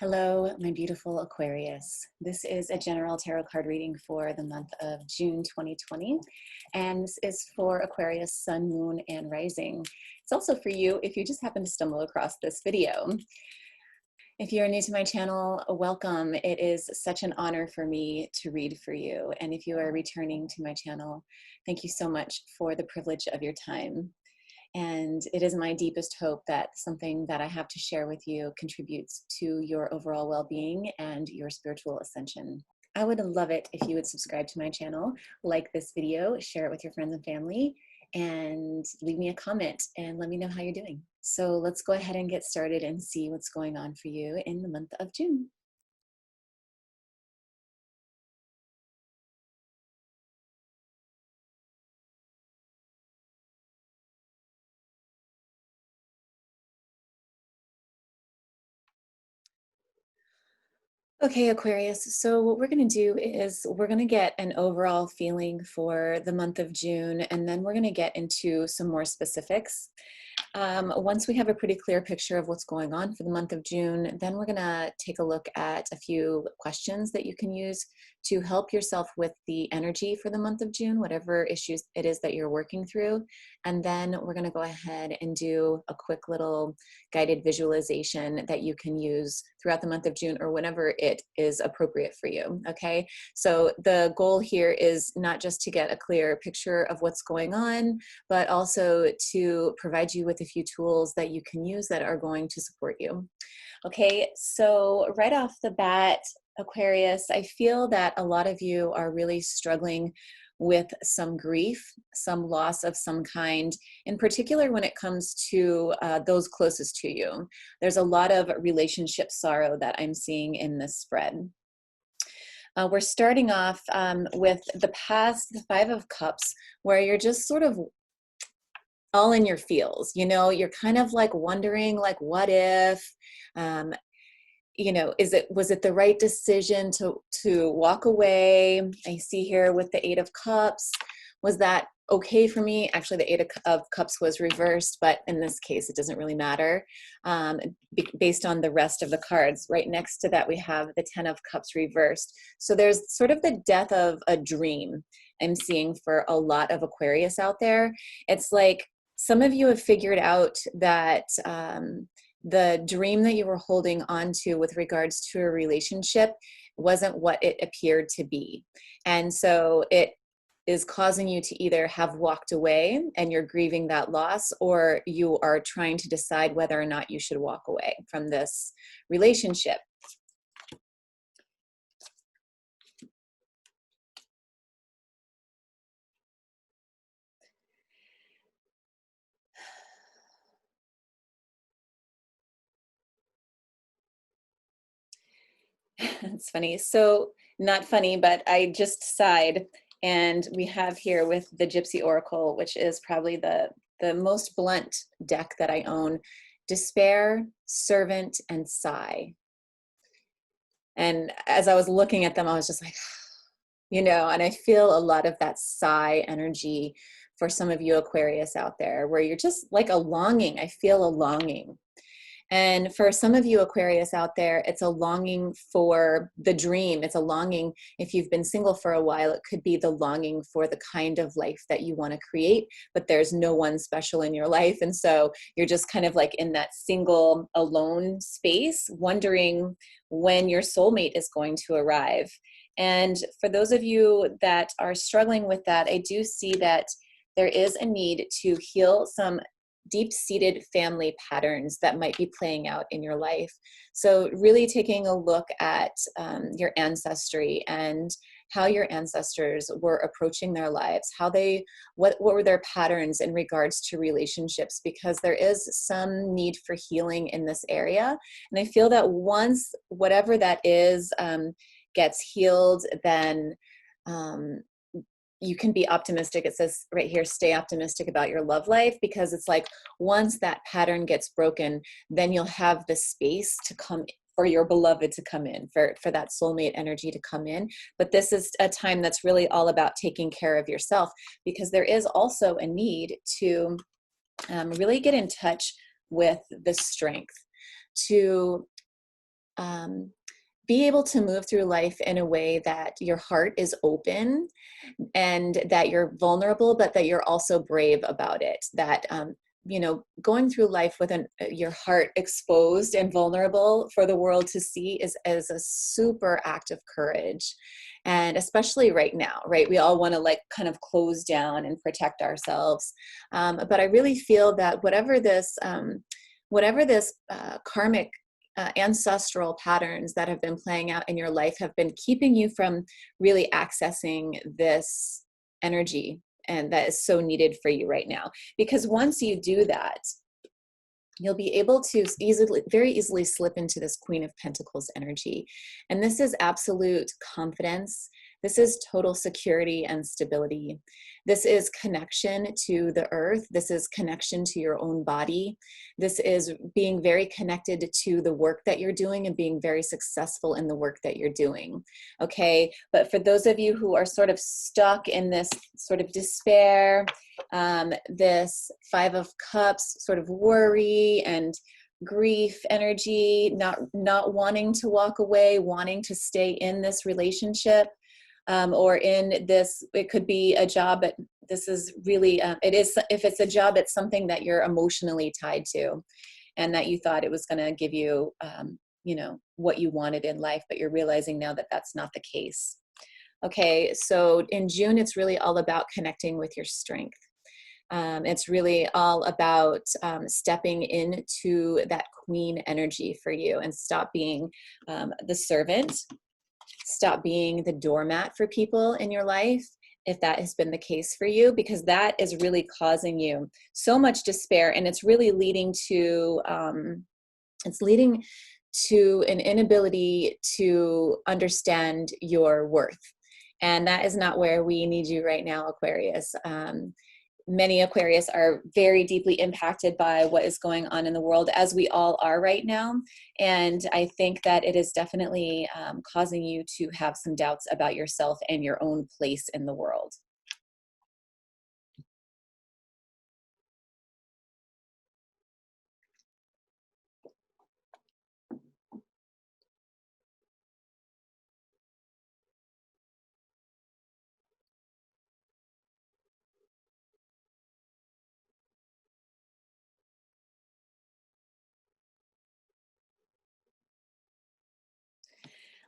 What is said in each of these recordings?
Hello, my beautiful Aquarius. This is a general tarot card reading for the month of June 2020, and this is for Aquarius, Sun, Moon, and Rising. It's also for you if you just happen to stumble across this video. If you're new to my channel, welcome. It is such an honor for me to read for you, and if you are returning to my channel, thank you so much for the privilege of your time. And it is my deepest hope that something that I have to share with you contributes to your overall well-being and your spiritual ascension. I would love it if you would subscribe to my channel, like this video, share it with your friends and family, and leave me a comment and let me know how you're doing. So let's go ahead and get started and see what's going on for you in the month of June. Okay, Aquarius, so what we're going to do is we're going to get an overall feeling for the month of June, and then we're going to get into some more specifics. Once we have a pretty clear picture of what's going on for the month of June, then we're going to take a look at a few questions that you can use to help yourself with the energy for the month of June, whatever issues it is that you're working through. And then we're going to go ahead and do a quick little guided visualization that you can use throughout the month of June or whenever it is appropriate for you. Okay, so the goal here is not just to get a clear picture of what's going on, but also to provide you with a few tools that you can use that are going to support you. Okay, so right off the bat, Aquarius, I feel that a lot of you are really struggling with some grief, some loss of some kind, in particular when it comes to those closest to you. There's a lot of relationship sorrow that I'm seeing in this spread. We're starting off with the Five of Cups, where you're just sort of all in your feels, you know, you're kind of like wondering, like, what if, you know, was it the right decision to walk away? I see here with the Eight of Cups, was that okay for me? Actually, the Eight of Cups was reversed, but in this case, it doesn't really matter based on the rest of the cards. Right next to that, we have the Ten of Cups reversed. So there's sort of the death of a dream I'm seeing for a lot of Aquarius out there. It's like some of you have figured out that the dream that you were holding on to with regards to a relationship wasn't what it appeared to be. And so it is causing you to either have walked away and you're grieving that loss, or you are trying to decide whether or not you should walk away from this relationship. It's funny. So not funny, but I just sighed. And we have here with the Gypsy Oracle, which is probably the most blunt deck that I own, despair, servant, and sigh. And as I was looking at them, I was just like, you know, and I feel a lot of that sigh energy for some of you Aquarius out there, where you're just like a longing. I feel a longing. And for some of you Aquarius out there, it's a longing for the dream. It's a longing, if you've been single for a while, it could be the longing for the kind of life that you want to create, but there's no one special in your life. And so you're just kind of like in that single, alone space, wondering when your soulmate is going to arrive. And for those of you that are struggling with that, I do see that there is a need to heal some deep-seated family patterns that might be playing out in your life. So really taking a look at your ancestry and how your ancestors were approaching their lives, what were their patterns in regards to relationships, because there is some need for healing in this area. And I feel that once whatever that is gets healed, then you can be optimistic. It says right here, stay optimistic about your love life, because it's like once that pattern gets broken, then you'll have the space to come for your beloved to come in, for that soulmate energy to come in. But this is a time that's really all about taking care of yourself, because there is also a need to really get in touch with the strength, to be able to move through life in a way that your heart is open and that you're vulnerable, but that you're also brave about it. That, you know, going through life with your heart exposed and vulnerable for the world to see is a super act of courage. And especially right now, right? We all want to like kind of close down and protect ourselves. But I really feel that whatever this karmic ancestral patterns that have been playing out in your life have been keeping you from really accessing this energy, and that is so needed for you right now. Because once you do that, you'll be able to very easily slip into this Queen of Pentacles energy. And this is absolute confidence. This is total security and stability. This is connection to the earth. This is connection to your own body. This is being very connected to the work that you're doing and being very successful in the work that you're doing. Okay, but for those of you who are sort of stuck in this sort of despair, this Five of Cups sort of worry and grief energy, not wanting to walk away, wanting to stay in this relationship, or in this, it could be a job, but this is really, it is, if it's a job, it's something that you're emotionally tied to and that you thought it was going to give you, you know, what you wanted in life, but you're realizing now that that's not the case. Okay, so in June, it's really all about connecting with your strength. It's really all about stepping into that queen energy for you and stop being the servant, stop being the doormat for people in your life, if that has been the case for you, because that is really causing you so much despair, and it's really leading to an inability to understand your worth. And that is not where we need you right now, Aquarius. Many Aquarius are very deeply impacted by what is going on in the world, as we all are right now. And I think that it is definitely causing you to have some doubts about yourself and your own place in the world.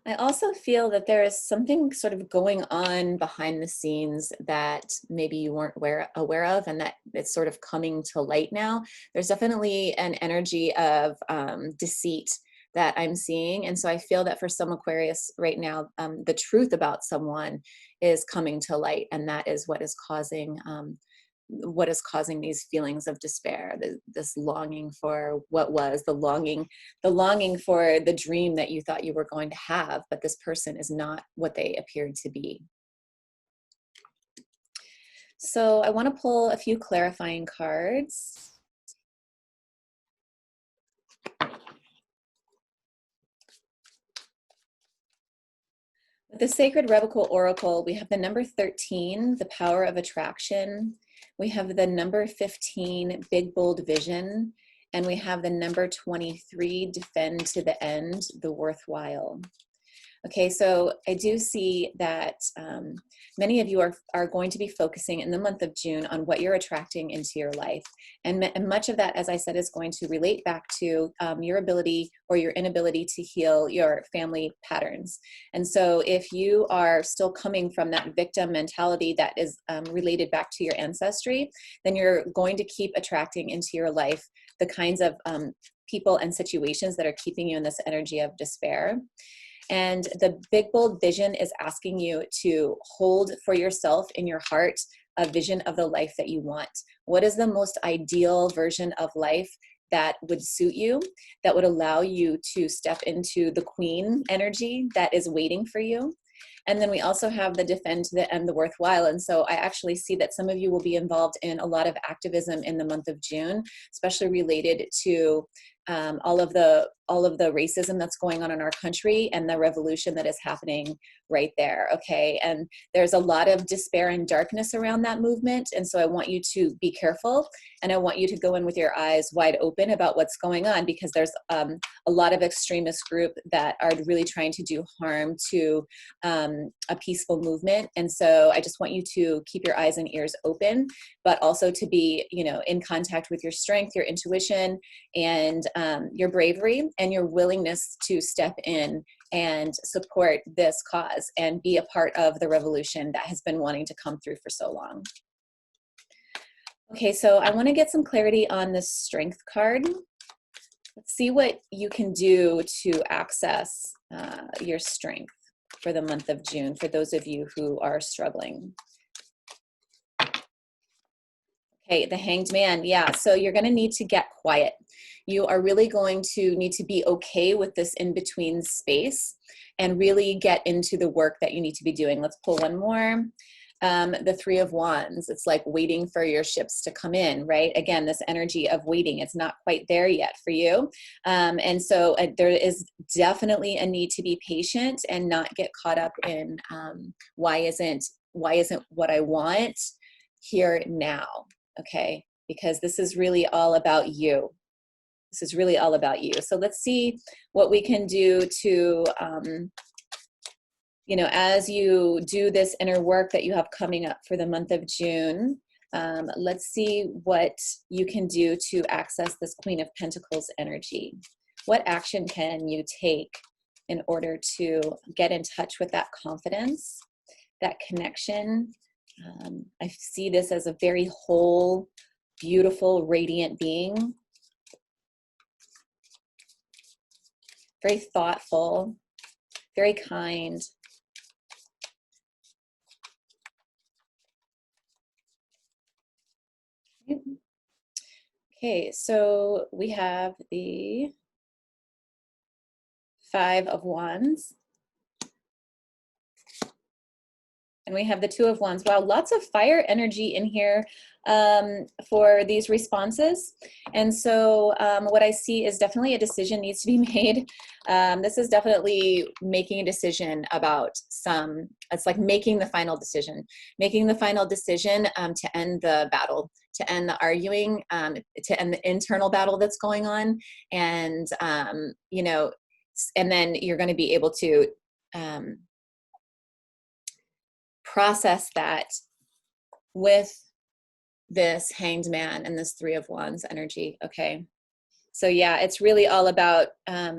I also feel that there is something sort of going on behind the scenes that maybe you weren't aware of, and that it's sort of coming to light now. There's definitely an energy of deceit that I'm seeing. And so I feel that for some Aquarius right now, the truth about someone is coming to light, and that is what is causing these feelings of despair, this longing for what was, the longing for the dream that you thought you were going to have, but this person is not what they appeared to be. So I want to pull a few clarifying cards. With the Sacred Revocal Oracle, we have the number 13, the power of attraction. We have the number 15, big, bold vision. And we have the number 23, defend to the end, the worthwhile. Okay, so I do see that many of you are going to be focusing in the month of June on what you're attracting into your life. And much of that, as I said, is going to relate back to your ability or your inability to heal your family patterns. And so if you are still coming from that victim mentality that is related back to your ancestry, then you're going to keep attracting into your life the kinds of people and situations that are keeping you in this energy of despair. And the big, bold vision is asking you to hold for yourself in your heart a vision of the life that you want. What is the most ideal version of life that would suit you, that would allow you to step into the queen energy that is waiting for you? And then we also have the defend to the end, the worthwhile. And so I actually see that some of you will be involved in a lot of activism in the month of June, especially related to all of the racism that's going on in our country and the revolution that is happening right there. Okay, and there's a lot of despair and darkness around that movement, and so I want you to be careful, and I want you to go in with your eyes wide open about what's going on, because there's a lot of extremist group that are really trying to do harm to a peaceful movement. And so I just want you to keep your eyes and ears open, but also to be, you know, in contact with your strength, your intuition, and your bravery and your willingness to step in and support this cause and be a part of the revolution that has been wanting to come through for so long. Okay, so I want to get some clarity on this strength card. Let's see what you can do to access your strength for the month of June, for those of you who are struggling. Okay, the Hanged Man. Yeah, so you're going to need to get quiet. You are really going to need to be okay with this in-between space and really get into the work that you need to be doing. Let's pull one more. The Three of Wands. It's like waiting for your ships to come in, right? Again, this energy of waiting. It's not quite there yet for you. And so there is definitely a need to be patient and not get caught up in why isn't what I want here now, okay? Because this is really all about you. This is really all about you. So let's see what we can do to you know, as you do this inner work that you have coming up for the month of June, let's see what you can do to access this Queen of Pentacles energy. What action can you take in order to get in touch with that confidence, that connection? I see this as a very whole, beautiful, radiant being. Very thoughtful, very kind. Okay, so we have the Five of Wands. And we have the Two of Wands. Wow, lots of fire energy in here for these responses. And so what I see is definitely a decision needs to be made. This is definitely making a decision about it's like making the final decision. Making the final decision to end the battle, to end the arguing, to end the internal battle that's going on. And, you know, and then you're going to be able to process that with this Hanged Man and this Three of Wands energy. Okay, so yeah, it's really all about I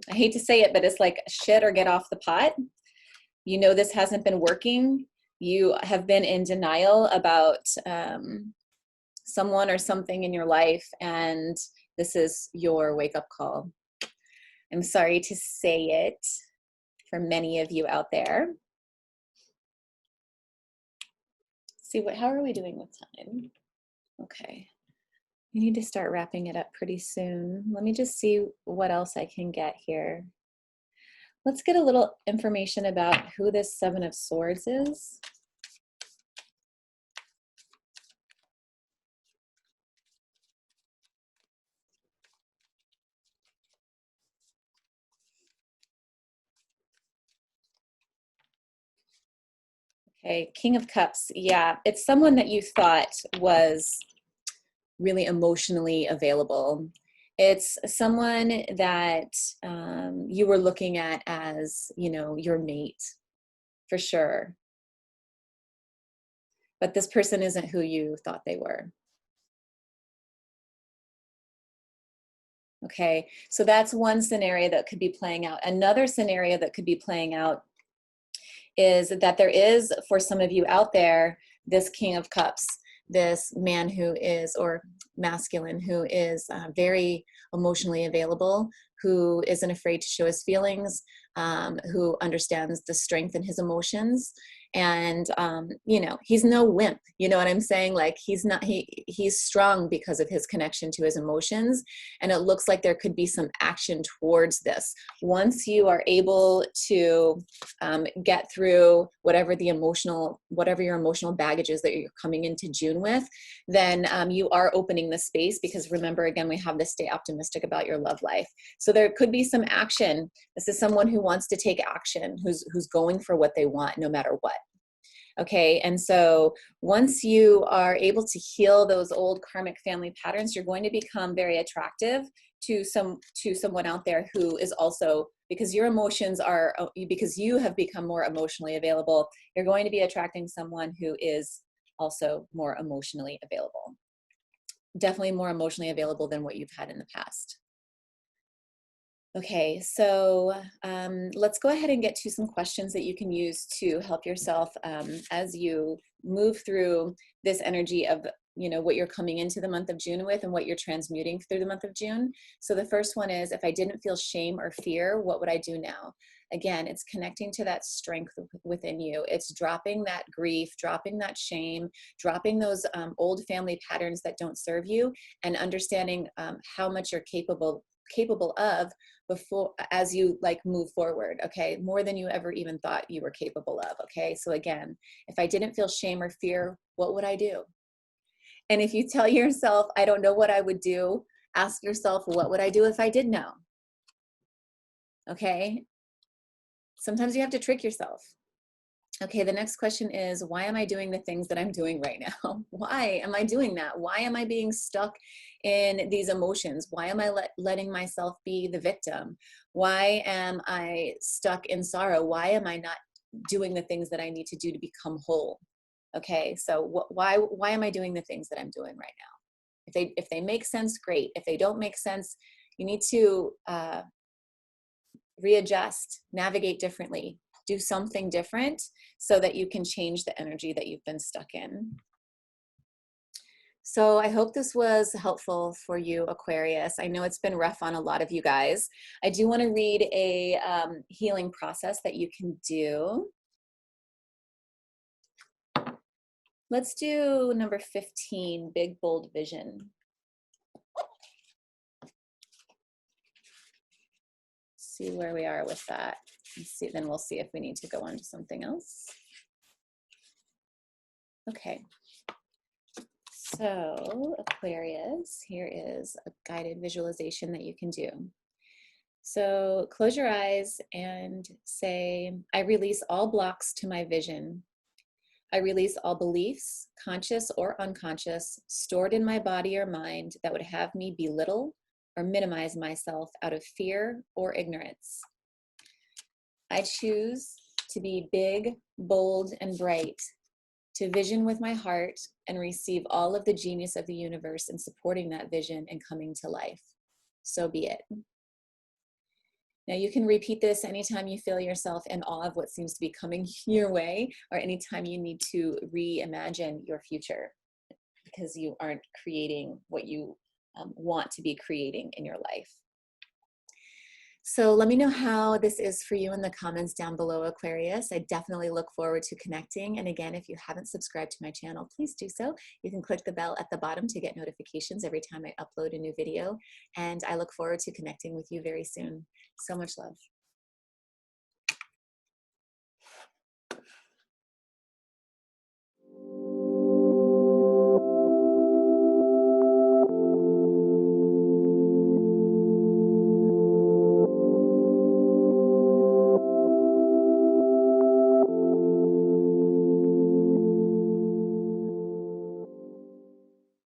hate to say it, but it's like shit or get off the pot. You know, this hasn't been working. You have been in denial about someone or something in your life, and this is your wake-up call. I'm sorry to say it for many of you out there. See, how are we doing with time? Okay, we need to start wrapping it up pretty soon. Let me just see what else I can get here. Let's get a little information about who this Seven of Swords is. Okay, King of Cups. Yeah, it's someone that you thought was really emotionally available. It's someone that you were looking at as, you know, your mate, for sure. But this person isn't who you thought they were. Okay, so that's one scenario that could be playing out. Another scenario that could be playing out is that there is, for some of you out there, this King of Cups, this man who is, or masculine, who is very emotionally available, who isn't afraid to show his feelings, who understands the strength in his emotions. And you know, he's no wimp, you know what I'm saying? Like he's strong because of his connection to his emotions. And it looks like there could be some action towards this once you are able to get through whatever your emotional baggage is that you're coming into June with. Then you are opening the space, because remember, again, we have this stay optimistic about your love life. So there could be some action. This is someone who wants to take action, who's going for what they want no matter what. Okay, and so once you are able to heal those old karmic family patterns, you're going to become very attractive to someone out there who is also, because your emotions are, because you have become more emotionally available, you're going to be attracting someone who is also more emotionally available. Definitely more emotionally available than what you've had in the past. Okay, so let's go ahead and get to some questions that you can use to help yourself as you move through this energy of, you know, what you're coming into the month of June with and what you're transmuting through the month of June. So the first one is, if I didn't feel shame or fear, what would I do now? Again, it's connecting to that strength within you. It's dropping that grief, dropping that shame, dropping those old family patterns that don't serve you, and understanding how much you're capable of before, as you like move forward. Okay, more than you ever even thought you were capable of. Okay, so again, if I didn't feel shame or fear, what would I do? And if you tell yourself, I don't know what I would do, ask yourself, what would I do if I did know? Okay, sometimes you have to trick yourself. Okay, the next question is, why am I doing the things that I'm doing right now? Why am I doing that? Why am I being stuck in these emotions? Why am I letting myself be the victim? Why am I stuck in sorrow? Why am I not doing the things that I need to do to become whole? Okay, so why am I doing the things that I'm doing right now? If they make sense, great. If they don't make sense, you need to readjust, navigate differently, do something different so that you can change the energy that you've been stuck in. So I hope this was helpful for you, Aquarius. I know it's been rough on a lot of you guys. I do want to read a healing process that you can do. Let's do number 15, Big Bold Vision. See where we are with that. Let's see, then we'll see if we need to go on to something else. Okay. So Aquarius, here is a guided visualization that you can do. So close your eyes and say, I release all blocks to my vision. I release all beliefs, conscious or unconscious, stored in my body or mind that would have me belittle or minimize myself out of fear or ignorance. I choose to be big, bold, and bright, to vision with my heart and receive all of the genius of the universe in supporting that vision and coming to life. So be it. Now you can repeat this anytime you feel yourself in awe of what seems to be coming your way, or anytime you need to reimagine your future because you aren't creating what you want to be creating in your life. So let me know how this is for you in the comments down below, Aquarius. I definitely look forward to connecting. And again, if you haven't subscribed to my channel, please do so. You can click the bell at the bottom to get notifications every time I upload a new video. And I look forward to connecting with you very soon. So much love.